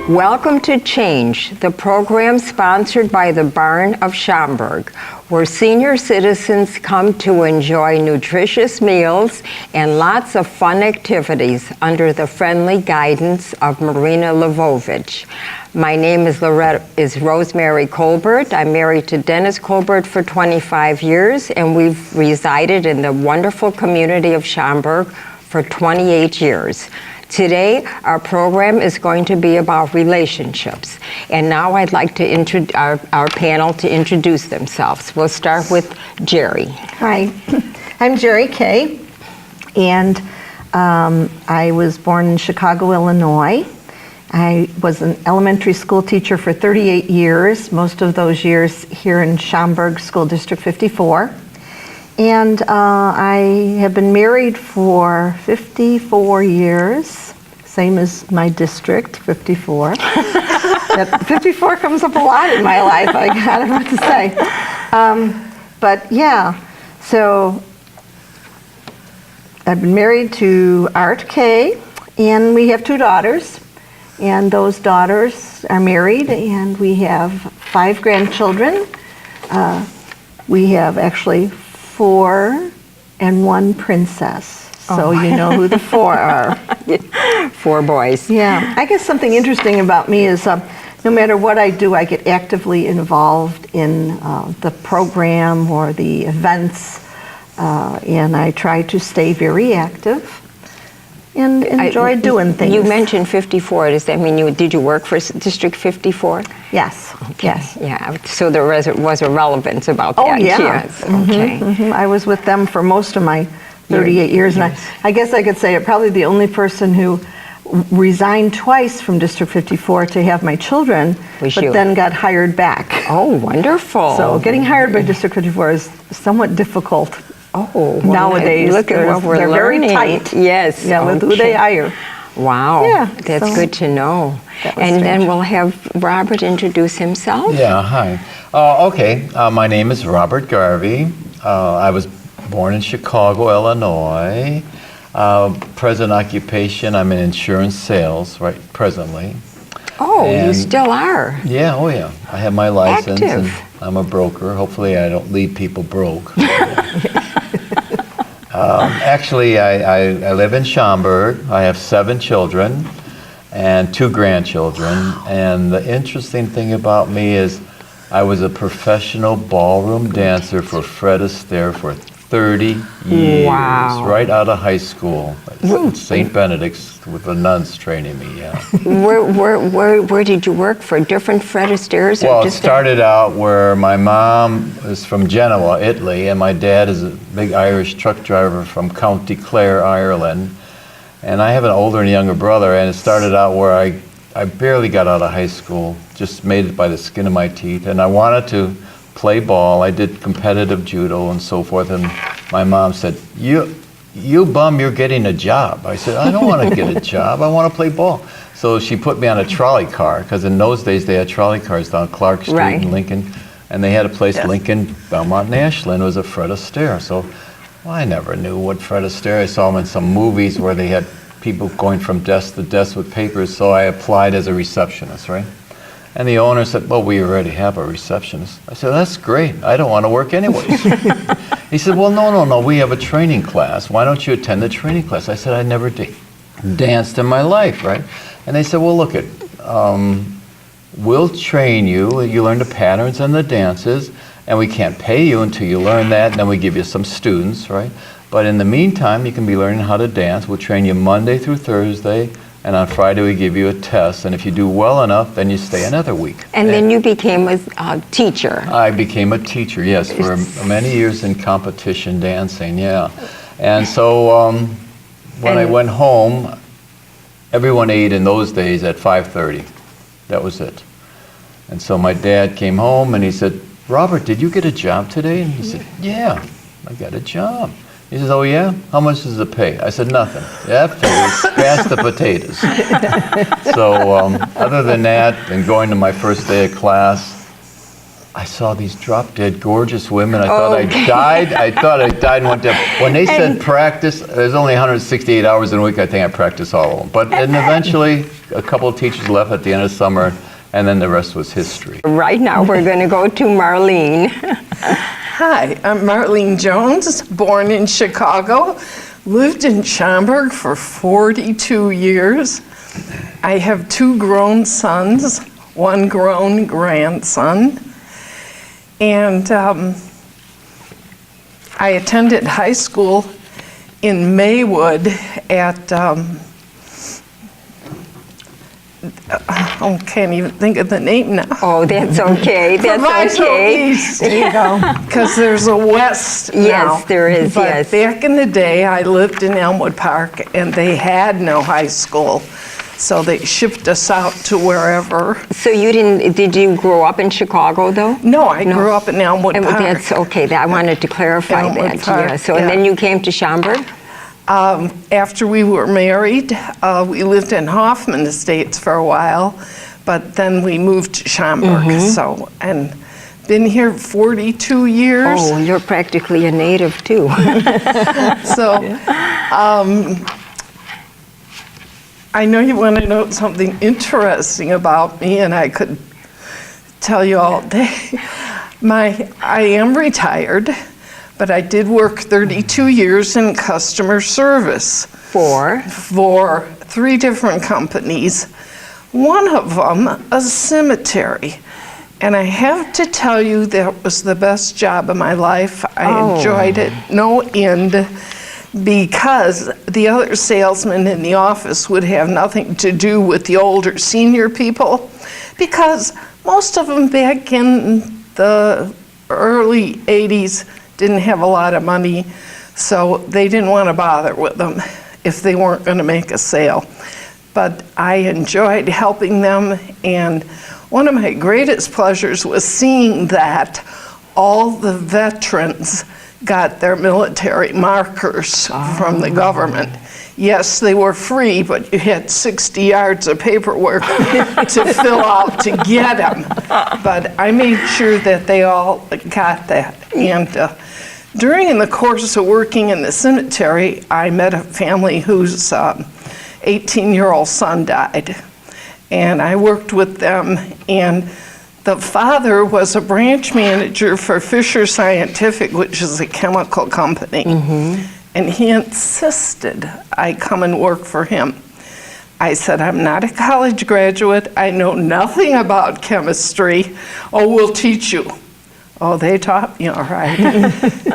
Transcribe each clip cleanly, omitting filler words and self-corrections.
Welcome to Change, the program sponsored by the Barn of Schaumburg, where senior citizens come to enjoy nutritious meals and lots of fun activities under the friendly guidance of Marina Lvovich. My name is Rosemary Colbert. I'm married to Dennis Colbert for 25 years, and we've resided in the wonderful community of Schaumburg for 28 years. Today, our program is going to be about relationships. And now I'd like to introduce our panel to introduce themselves. We'll start with Jerry. Hi, I'm Jerry Kay, and I was born in Chicago, Illinois. I was an elementary school teacher for 38 years, most of those years here in Schaumburg School District 54. And I have been married for 54 years, same as my district, 54. 54 comes up a lot in my life, I don't know what to say. But yeah, so I've been married to Art Kay, and we have 2 daughters. And those daughters are married, and we have 5 grandchildren. We have actually 4 and 1 princess. So you know who the 4 are. 4 boys. Yeah. I guess something interesting about me is no matter what I do, I get actively involved in the program or the events, and I try to stay very active and enjoy doing things. You mentioned 54. Does that mean did you work for District 54? Yes. Okay. Yes. Yeah. So there was a relevance about that. Oh, yeah. Yes. Okay. I was with them for most of my 38 years, and I guess I could say I'm probably the only person who resigned twice from District 54 to have my children, but then got hired back. Oh, wonderful. So getting hired by District 54 is somewhat difficult. Oh, nowadays. Look at what we're learning. Very tight. Yes. Yeah, with who they hire. Wow. Yeah. That's good to know. And then we'll have Robert introduce himself. Yeah, hi. Okay, my name is Robert Garvey. I was born in Chicago, Illinois. Present occupation, I'm in insurance sales presently. Oh, you still are? Yeah, oh yeah. I have my license. Active. And I'm a broker. Hopefully I don't leave people broke. Actually, I live in Schaumburg. I have 7 children and 2 grandchildren. And the interesting thing about me is I was a professional ballroom dancer for Fred Astaire for 30 years. Wow. Right out of high school at St. Benedict's with the nuns training me, yeah. Where did you work for? Different Fred Astaire's? Well, it started out where my mom is from Genoa, Italy, and my dad is a big Irish truck driver from County Clare, Ireland. And I have an older and younger brother, and it started out where I barely got out of high school, just made it by the skin of my teeth, and I wanted to play ball. I did competitive judo and so forth, and my mom said, you bum, you're getting a job. I said, I don't want to get a job, I want to play ball. So she put me on a trolley car, because in those days they had trolley cars down Clark Street in Lincoln, and they had a place, Lincoln, Belmont and Ashland, was a Fred Astaire. So I never knew what Fred Astaire, I saw him in some movies where they had people going from desk to desk with papers, so I applied as a receptionist, right? And the owner said, well, we already have a receptionist. I said, that's great, I don't want to work anyways. He said, well, no, we have a training class. Why don't you attend the training class? I said, I never danced in my life, right? And they said, well, look, we'll train you. You learn the patterns and the dances, and we can't pay you until you learn that, and then we give you some students, right? But in the meantime, you can be learning how to dance. We'll train you Monday through Thursday, and on Friday we give you a test, and if you do well enough, then you stay another week. And then you became a teacher. I became a teacher, yes, for many years in competition dancing, yeah. And so when I went home, everyone ate in those days at 5:30. That was it. And so my dad came home and he said, Robert, did you get a job today? And he said, yeah, I got a job. He says, oh yeah? How much does it pay? I said, nothing. Pass the potatoes. So other than that, and going to my first day of class, I saw these drop dead gorgeous women. I thought I died. I thought I died and went down. When they said practice, there's only 168 hours in a week. I think I practiced all of them. But and eventually, a couple of teachers left at the end of summer, and then the rest was history. Right now, we're going to go to Marlene. Hi, I'm Marlene Jones, born in Chicago, lived in Schaumburg for 42 years. I have 2 grown sons, 1 grown grandson, and I attended high school in Maywood at, I can't even think of the name now. Oh, that's okay. That's Proviso okay. East. There you go. Because there's a west now. Yes, there is, But yes. back in the day, I lived in Elmwood Park, and they had no high school. So they shipped us out to wherever. So did you grow up in Chicago, though? No, I grew up in Elmwood And Park. that's okay. I wanted to clarify Elmwood that. Park, Yeah. So, yeah. and then you came to Schaumburg? After we were married, we lived in Hoffman Estates for a while, but then we moved to Schaumburg. Mm-hmm. So, and been here 42 years. Oh, you're practically a native, too. So, I know you want to know something interesting about me, and I could tell you all day. I am retired, but I did work 32 years in customer service For? for 3 different companies. One of them, a cemetery. And I have to tell you, that was the best job of my life. I enjoyed it no end, because the other salesmen in the office would have nothing to do with the older senior people, because most of them back in the early 80s didn't have a lot of money, so they didn't want to bother with them if they weren't going to make a sale. But I enjoyed helping them, and one of my greatest pleasures was seeing that all the veterans got their military markers from the government. Yes, they were free, but you had 60 yards of paperwork to fill out to get them. But I made sure that they all got that. And during the course of working in the cemetery, I met a family whose 18-year-old son died. And I worked with them, and the father was a branch manager for Fisher Scientific, which is a chemical company. And he insisted I come and work for him. I said, I'm not a college graduate. I know nothing about chemistry. Oh, we'll teach you. Oh, they taught me all right.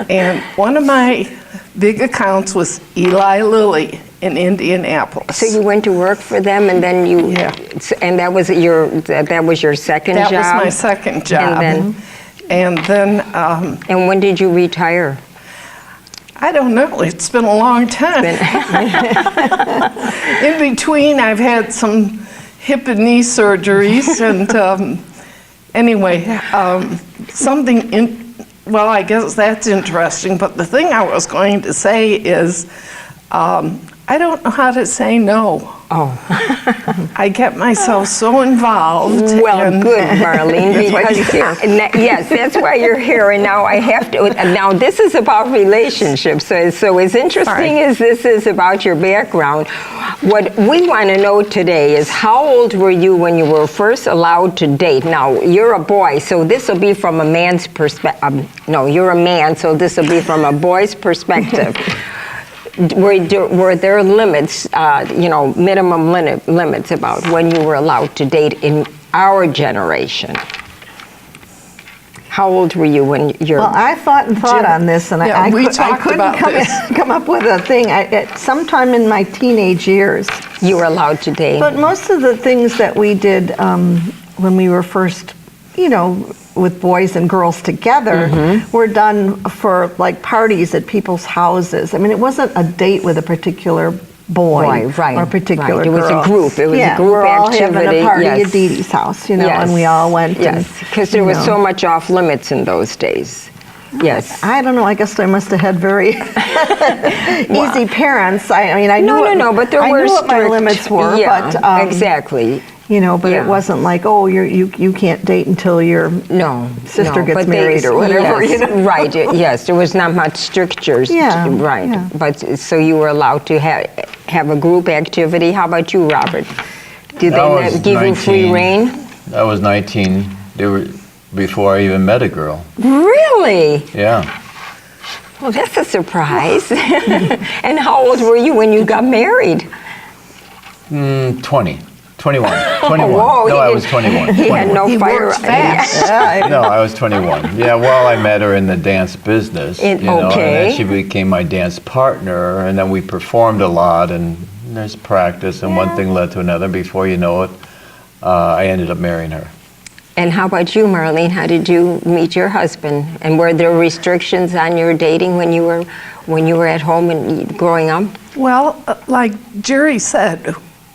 And one of my big accounts was Eli Lilly in Indianapolis. So you went to work for them, and then you, and that was your second job? That was my second job. And then, and when did you retire? I don't know. It's been a long time. In between, I've had some hip and knee surgeries, and anyway, well, I guess that's interesting, but the thing I was going to say is, I don't know how to say no. Oh. I get myself so involved. Well, good, Marlene, because yes, that's why you're here. And now I have to. Now this is about relationships. So as interesting as this is about your background, what we want to know today is how old were you when you were first allowed to date? Now you're a boy, so this will be from a man's perspective. No, you're a man, so this will be from a boy's perspective. Were there limits, minimum limits about when you were allowed to date in our generation? How old were you when you're... Well, I thought on this, and I couldn't come up with a thing. Sometime in my teenage years. You were allowed to date. But most of the things that we did when we were first, with boys and girls together, were done for like parties at people's houses. I mean, it wasn't a date with a particular boy or a particular girl. It was a group. It was a group we're all activity. having a party at Dee Dee's house, and we all went. Yes, because there was so much off limits in those days. Yes. I don't know. I guess I must have had very easy parents. I mean, I knew but there were what my limits were. Yeah, but, exactly. you know, but Yeah. it wasn't like, oh, you can't date until your No, sister no, gets but married or whatever, yes, you know? Right, yes, there was not much strictures. Yeah, Right, yeah. but so you were allowed to have a group activity. How about you, Robert? Did I they was give you free 19. reign? I was 19. They were before I even met a girl. Really? Yeah. Well, that's a surprise. And how old were you when you got married? 20. 21. 21. Whoa, no, he I did- was 21. He had 21. no He fire. worked fast. No, I was 21. Yeah, well, I met her in the dance business. Okay. And then she became my dance partner, and then we performed a lot, and there's practice, and one thing led to another. Before you know it, I ended up marrying her. And how about you, Marlene? How did you meet your husband? And were there restrictions on your dating when you were at home and growing up? Well, like Jerry said,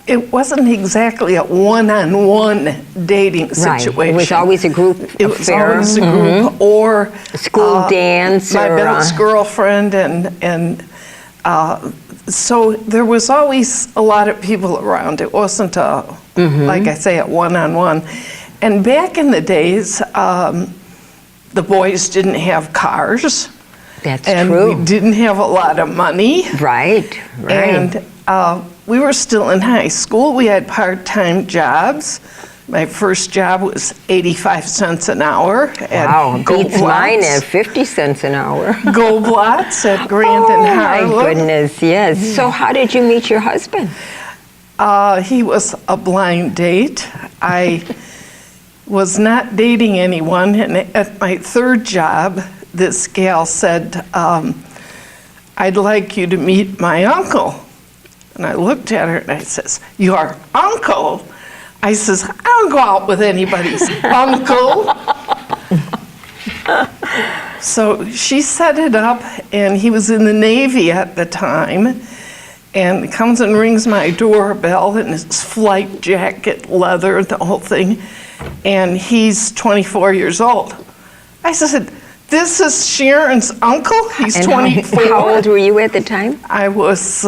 it wasn't exactly a one-on-one dating situation. Right. It was always a group It was affair. always a group or School dance my or, best girlfriend, and so there was always a lot of people around. It wasn't a like I say, a one-on-one. And back in the days, the boys didn't have cars, That's and true. we didn't have a lot of money. Right, right. And we were still in high school. We had part-time jobs. My first job was 85 cents an hour at Wow, beats mine at Goldblatt's. 50 cents an hour. Goldblatt's at Grand Oh, and my Harlem. goodness, yes. So how did you meet your husband? He was a blind date. I was not dating anyone, and at my third job, this gal said, I'd like you to meet my uncle. And I looked at her and I says, your uncle? I says, I don't go out with anybody's uncle. So she set it up, and he was in the Navy at the time, and comes and rings my doorbell in his flight jacket, leather, the whole thing, and he's 24 years old. I said, this is Sharon's uncle? He's And 24. how old were you at the time? I was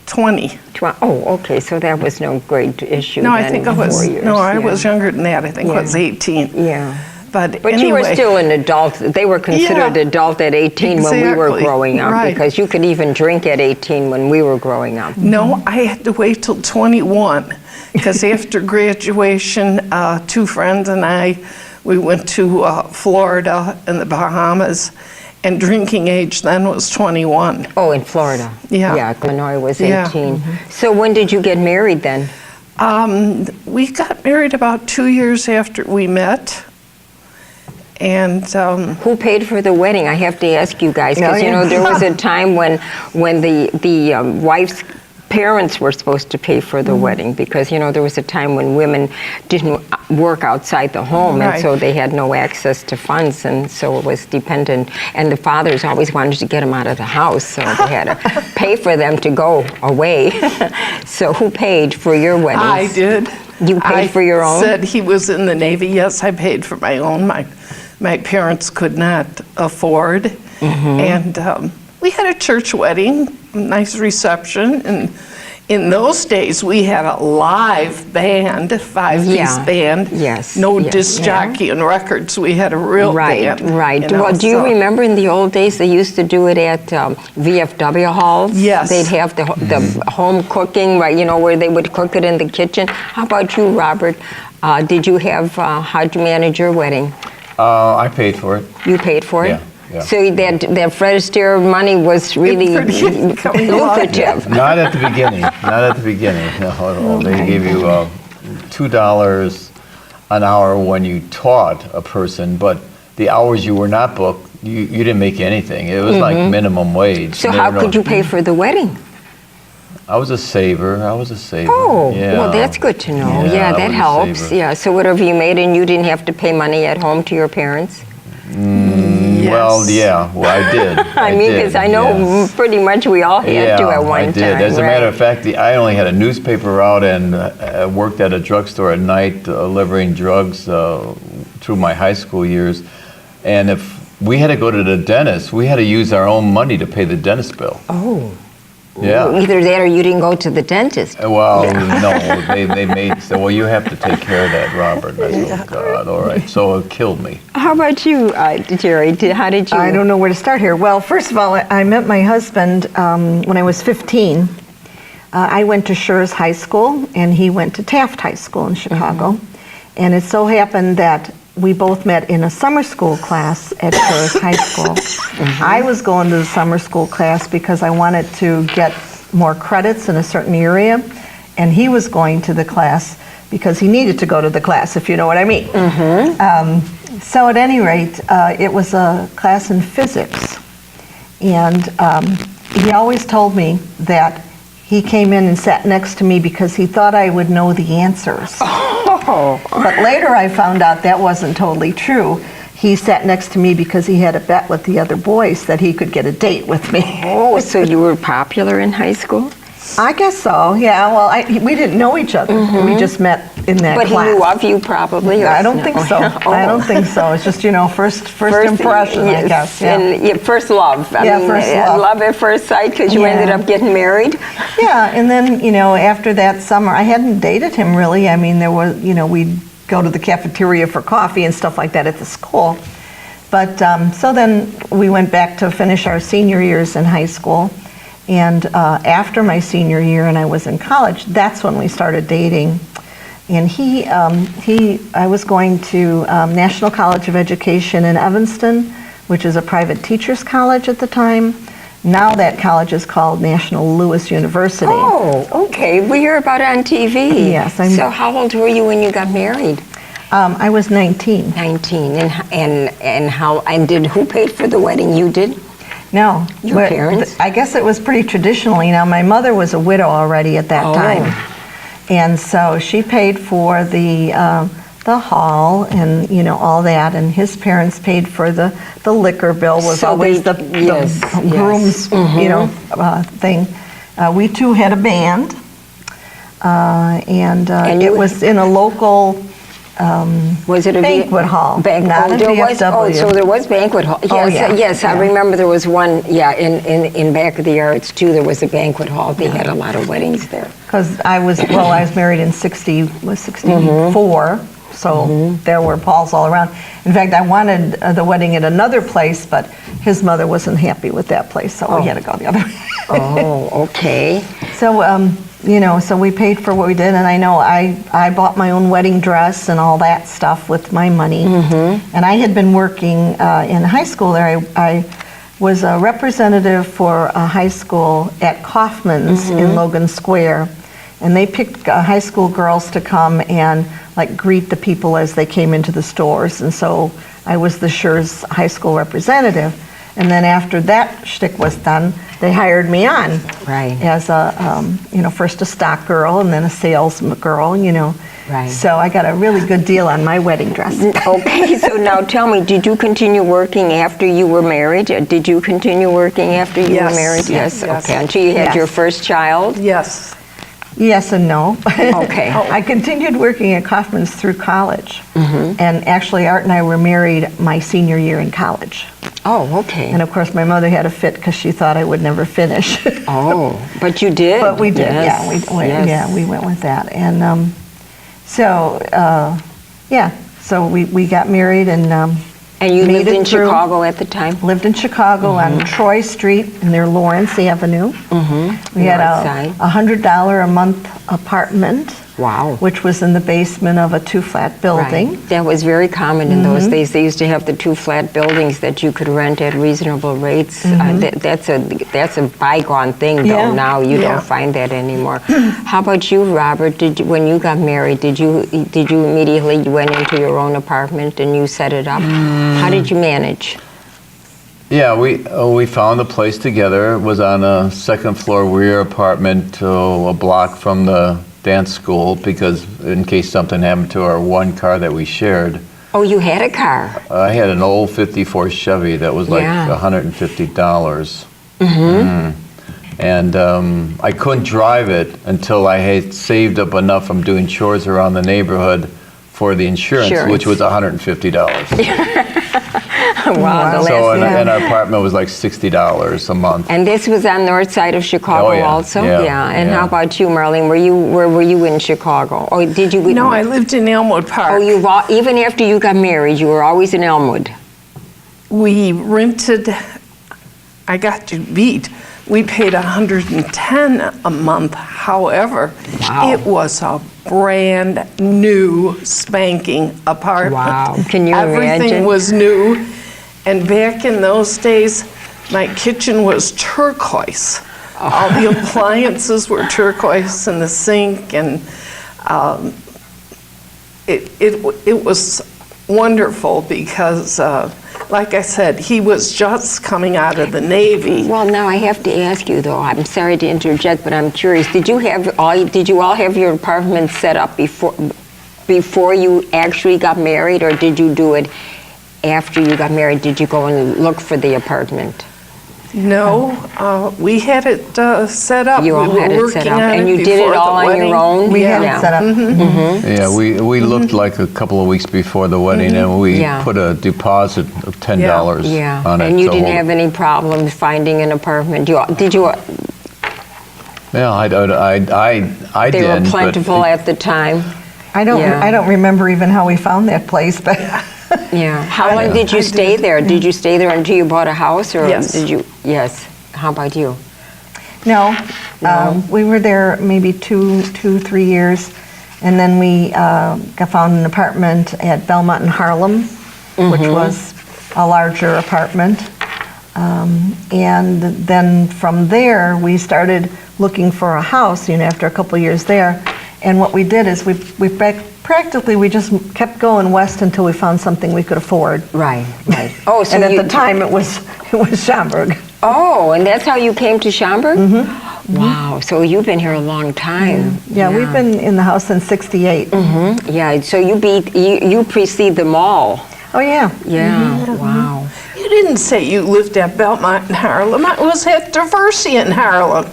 20. Oh, okay, so that was no great issue No, then, I think I 4 was, years. no, I yeah. was younger than that. I think I was 18. Yeah. But But anyway, you were still an adult. They were considered Yeah, adult at 18 when we were exactly, growing up, right. because you could even drink at 18 when we were growing up. No, I had to wait till 21 because after graduation, two friends and I, we went to Florida and the Bahamas, and drinking age then was 21. Oh, in Florida. Yeah. Yeah, Illinois was Yeah. 18. So when did you get married then? We got married about 2 years after we met, and Who paid for the wedding? I have to ask you guys, because Oh, you know yeah. there was a time when the wife's parents were supposed to pay for the Mm-hmm. wedding, because you know there was a time when women didn't work outside the home, and Right. so they had no access to funds, and so it was dependent. And the fathers always wanted to get them out of the house, so they had to pay for them to go away. So who paid for your wedding? I did. You paid for your own? I said he was in the Navy. Yes, I paid for my own. My parents could not afford. Mm-hmm. And we had a church wedding, nice reception. And in those days, we had a live band, a five-piece Yeah. band. Yes, No yes, disc yeah. jockey and records. We had a real Right, band. right. you know, Well, do you so- remember in the old days they used to do it at VFW halls? Yes. They'd have the home cooking, right? You know, where they would cook it in the kitchen. How about you, Robert? Did you have? How'd you manage your wedding? I paid for it. You paid for it. Yeah, yeah. So that Fred Astaire money was really coming along. lucrative. Not at the beginning. Not at the beginning. No, they gave you $2 an hour when you taught a person, but the hours you were not booked, you didn't make anything. It was like minimum wage. So how could you pay for the wedding? I was a saver. Oh, Yeah. well, that's good to know. Yeah, Yeah, I that was a helps. saver. Yeah, so whatever you made, and you didn't have to pay money at home to your parents? Well, yeah, well, I did. I mean, did, because I know yes. pretty much we all had to at one I did. time. As a matter of right. fact, I only had a newspaper route and worked at a drugstore at night delivering drugs through my high school years. And if we had to go to the dentist, we had to use our own money to pay the dentist bill. Oh, Yeah. Either that or you didn't go to the dentist. Well, no, they made, so, well, you have to take care of that, Robert. I said, oh, God, all right. So it killed me. How about you, Jerry? How did you? I don't know where to start here. Well, first of all, I met my husband when I was 15. I went to Schurz High School, and he went to Taft High School in Chicago. And it so happened that we both met in a summer school class at Schurz High School. I was going to the summer school class because I wanted to get more credits in a certain area, and he was going to the class because he needed to go to the class, if you know what I mean. So at any rate, it was a class in physics, and he always told me that he came in and sat next to me because he thought I would know the answers. But later I found out that wasn't totally true. He sat next to me because he had a bet with the other boys that he could get a date with me. Oh, so you were popular in high school? I guess so, yeah. Well, we didn't know each other. We just met in that But class. he knew of you probably? Or I don't no? think so. Oh. I don't think so. It's just, first impression, I yes, guess. Yeah. And first love. I Yeah, mean, first love. love at first sight because you Yeah. ended up getting married. Yeah, and then, after that summer, I hadn't dated him really. I mean, there was, we'd go to the cafeteria for coffee and stuff like that at the school. But so then we went back to finish our senior years in high school. And after my senior year and I was in college, that's when we started dating. And I was going to National College of Education in Evanston, which is a private teachers college at the time. Now that college is called National Louis University. Oh, okay. We hear about it on TV. Yes, So how old were you when you got married? I was 19. 19. And who paid for the wedding? You did? No. Your but parents? I guess it was pretty traditionally. Now, my mother was a widow already at that Oh. time. And so she paid for the hall and, all that. And his parents paid for the liquor bill was So always they- the yes, groom's, thing. We too had a band. And you- it was in a local Was it a banquet hall. Not a there was, VFW. so there was banquet hall. Yes, Oh, yeah. yes, I Yeah. remember there was one. Yeah, in back of the yards too. There was a banquet hall. They had a lot of weddings there. Because I was married in 64, so there were balls all around. In fact, I wanted the wedding at another place, but his mother wasn't happy with that place, so we had to go the other way. Oh, okay. So, so we paid for what we did, and I know I bought my own wedding dress and all that stuff with my money. And I had been working in high school there. I was a representative for a high school at Kaufman's in Logan Square. And they picked high school girls to come and greet the people as they came into the stores. And so I was the Schurz High School representative. And then after that shtick was done, they hired me on Right. as a, first a stock girl and then a sales girl, Right. So I got a really good deal on my wedding dress. Okay, so now tell me, did you continue working after you were married? Did you continue working after you were Yes. married? Yes. Yes. Okay. Until you had Yes. your first child? Yes. Yes and no. Okay. I continued working at Kaufman's through college. And actually, Art and I were married my senior year in college. Oh, okay. And of course, my mother had a fit because she thought I would never finish. Oh, but you did. But we did, Yes. yeah, we went with that. And so we got married and And you made lived it in through. Chicago at the time? Lived in Chicago on Troy Street near Lawrence Avenue. We had North side. a $100 a month apartment, Wow. which was in the basement of a two-flat building. Right. That was very common in those days. They used to have the two flat buildings that you could rent at reasonable rates. That's a bygone thing, though. Yeah. Now you Yeah. don't find that anymore. How about you, Robert? When you got married, did you immediately went into your own apartment and you set it up? How did you manage? Yeah, we found a place together. It was on a second floor rear apartment a block from the dance school because in case something happened to our one car that we shared. Oh, you had a car. I had an old 54 Chevy that was like Yeah. $150. And I couldn't drive it until I had saved up enough from doing chores around the neighborhood for the insurance, which was $150. Wow, the So last and, name. and our apartment was like $60 a month. And this was on north side of Chicago Oh, yeah. also? Yeah, And yeah. how about you, Marlene? Where were you in Chicago? Or did you? No, I lived in Elmwood Park. Oh, even after you got married, you were always in Elmwood. We rented, I got you beat. We paid $110 a month. However, Wow. it was a brand new spanking apartment. Wow. Can you Everything imagine? was new. And back in those days, my kitchen was turquoise. All the appliances were turquoise and the sink, and it was wonderful because, like I said, he was just coming out of the Navy. Well, now I have to ask you though. I'm sorry to interject, but I'm curious. Did you all have your apartment set up before you actually got married, or did you do it after you got married? Did you go and look for the apartment? No, we had it set up. You all we had were it set working up, on and it you did it before all the on your wedding. own? We had Yeah. it set up. Yeah, we looked like a couple of weeks before the wedding, and we Yeah. put a deposit of $10 Yeah. on it. And you to didn't hold- have any problems finding an apartment. Did you? Yeah, I They did. were but- plentiful at the time. I don't remember even how we found that place, but Yeah. How long did you stay there? Did you stay there until you bought a house, or Yes. did you? Yes. How about you? no, we were there maybe 3 years, and then we found an apartment at Belmont in Harlem, which was a larger apartment. And then from there, we started looking for a house, after a couple of years there. And what we did is we just kept going west until we found something we could afford. Right. Right. Oh, so And at you, the time, it was Schaumburg. Oh, and that's how you came to Schaumburg? Wow. So you've been here a long time. Yeah, we've been in the house since '68. Yeah. So you precede them all. Oh yeah. Yeah. Wow. You didn't say you lived at Belmont in Harlem. I was at Diversey in Harlem.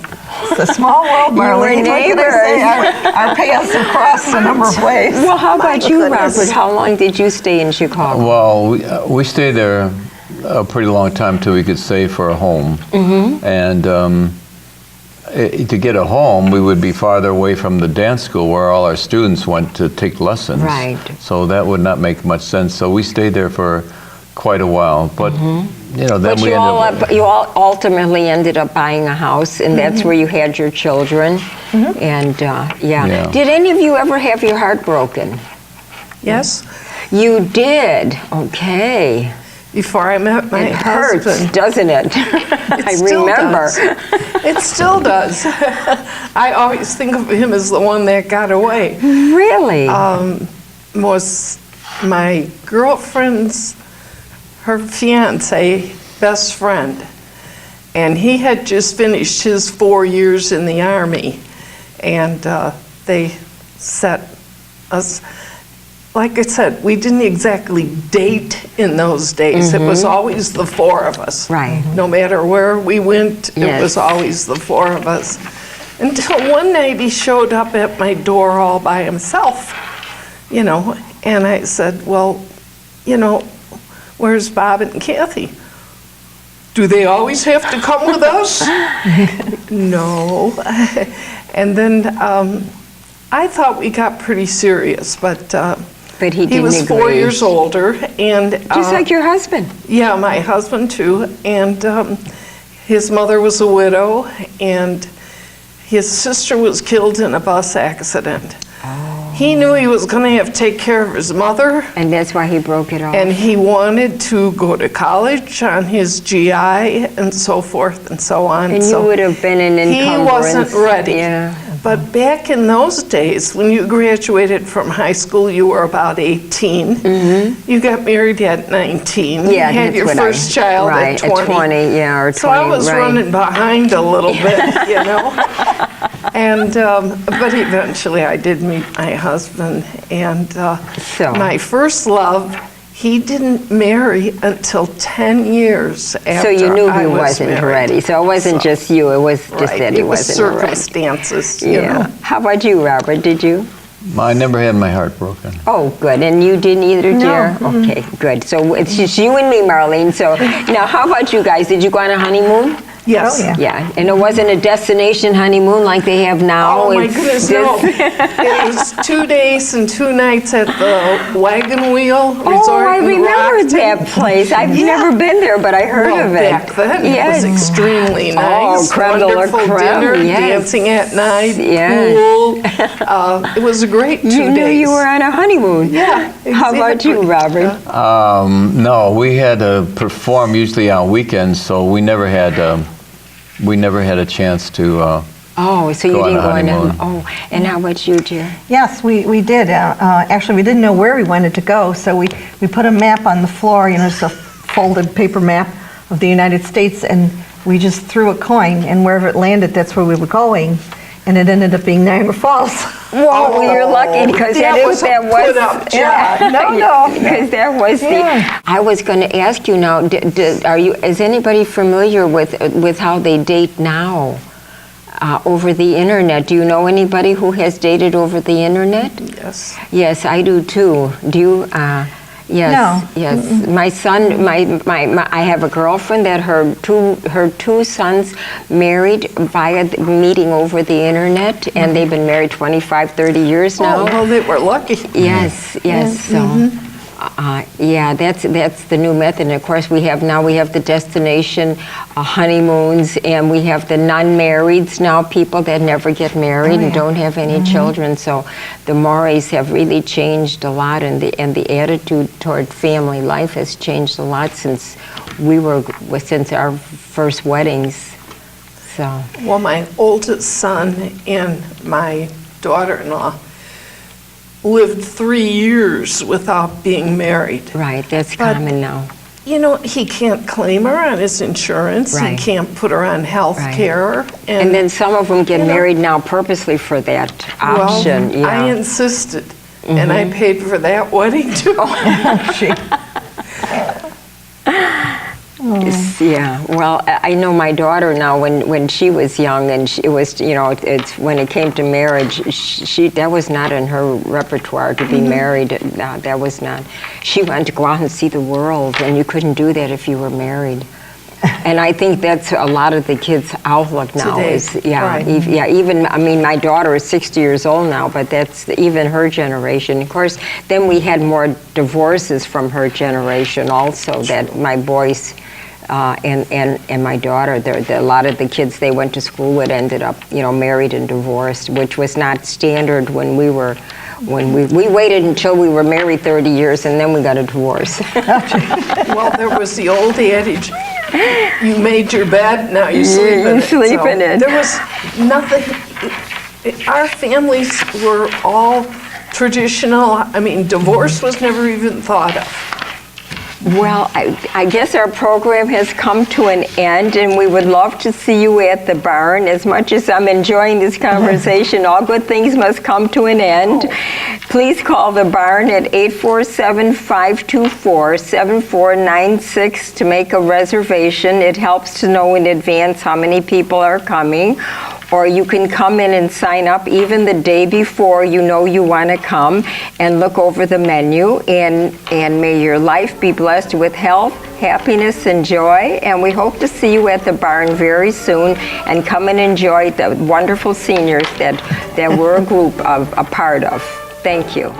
It's a small world, Marlene. were What can I say? neighbors. Our paths have crossed a number of ways. Well, how about you, goodness. Robert? How long did you stay in Chicago? Well, we stayed there a pretty long time till we could save for a home. And to get a home, we would be farther away from the dance school where all our students went to take lessons. Right. So that would not make much sense. So we stayed there for quite a while. But, then But we ended up... you all ultimately ended up buying a house, and that's where you had your children. And Yeah. Did any of you ever have your heart broken? Yes, You did. Okay. before I met my It hurts, husband. doesn't it? It I still remember. does. It still does. I always think of him as the one that got away. Really? Was my girlfriend's, her fiance, best friend. And he had just finished his 4 years in the Army. And they set us, like I said, we didn't exactly date in those days. It was always the four of us. Right. No matter where we went, it Yes. was always the four of us. Until one night he showed up at my door all by himself, and I said, well, where's Bob and Kathy? Do they always have to come with us? No. And then I thought we got pretty serious, but But he he didn't was 4 agree. years older, and Just like your husband. yeah, my husband too, and his mother was a widow, and his sister was killed in a bus accident. He knew he was going to have to take care of his mother, And that's why he broke it off. and he wanted to go to college on his GI and so forth and so on. And you So would have been an he encumbrance. wasn't ready. Yeah. But back in those days, when you graduated from high school, you were about 18. You got married at 19. Yeah, you had that's your what first child right, at 20. 20, yeah, or 20, So I was right. running behind a little bit, And but eventually I did meet my husband, and So. my first love. He didn't marry until 10 years after So you knew I he was wasn't married. ready. So it wasn't So- just you, it was just Right, that he it was wasn't ready. circumstances, Yeah. How about you, Robert? Did you? I never had my heart broken. Oh, good. And you didn't either, dear? Okay, good. So it's just you and me, Marlene. So now, how about you guys? Did you go on a honeymoon? Yes. Oh, yeah. Yeah, and it wasn't a destination honeymoon like they have now. Oh my It's goodness, just- no. It was 2 days and 2 nights at the Wagon Wheel Resort Oh, I in remember Rockton. that place. I've Yeah. never been there, but I heard Well, of it. back then, Yes. it was extremely Oh, nice. creme de la Wonderful creme, dinner, yes. dancing at night, Yes. pool. It was a great 2 days. You knew you were on a honeymoon. Yeah, How about you, exactly. Robert? No, we had to perform usually on weekends, so we never had a chance to. Oh, so you Go on didn't a go on a honeymoon. Oh, and how about you, dear? Yes, we did. Actually, we didn't know where we wanted to go, so we put a map on the floor, it's a folded paper map of the United States, and we just threw a coin, and wherever it landed, that's where we were going. And it ended up being Niagara Falls. Whoa, you're lucky because that was a put-up job. Yeah, no. Because that was Yeah. I was going to ask you now. Is anybody familiar with how they date now over the internet? Do you know anybody who has dated over the internet? Yes. Yes, I do too. Do you? Yes. No. Yes. My son, I have a girlfriend that her two sons married via meeting over the internet, and they've been married 25, 30 years now. Oh, well, they were lucky. Yes, yes. So, yeah, that's the new method. And of course, we have the destination honeymoons, and we have the non-marrieds now, people that never get married and don't have any children. So, the mores have really changed a lot, and the attitude toward family life has changed a lot since our first weddings. So, Well, my oldest son and my daughter-in-law lived 3 years without being married. right, that's But- common now. You know, he can't claim her on his insurance. Right. He can't put her on health Right. care. And then some of them get you know, married now purposely for that option. Well, Yeah. I insisted, and I paid for that wedding too. Yeah, well, I know my daughter now. When she was young, and it was, it's when it came to marriage, that was not in her repertoire to be married. That was not. She wanted to go out and see the world, and you couldn't do that if you were married. And I think that's a lot of the kids' outlook now. Today, right. Even my daughter is 60 years old now, but that's even her generation. Of course, then we had more divorces from her generation also. That my boys. And my daughter, a lot of the kids they went to school with ended up, married and divorced, which was not standard when we waited until we were married 30 years and then we got a divorce. Well, there was the old adage, you made your bed, now you sleep in You it. sleep So in it. There was nothing, our families were all traditional. Divorce was never even thought of. Well, I guess our program has come to an end, and we would love to see you at the barn. As much as I'm enjoying this conversation, all good things must come to an end. Please call the barn at 847-524-7496 to make a reservation. It helps to know in advance how many people are coming. Or you can come in and sign up even the day before you want to come and look over the menu. And may your life be blessed with health, happiness, and joy. And we hope to see you at the barn very soon and come and enjoy the wonderful seniors that we're a part of. Thank you.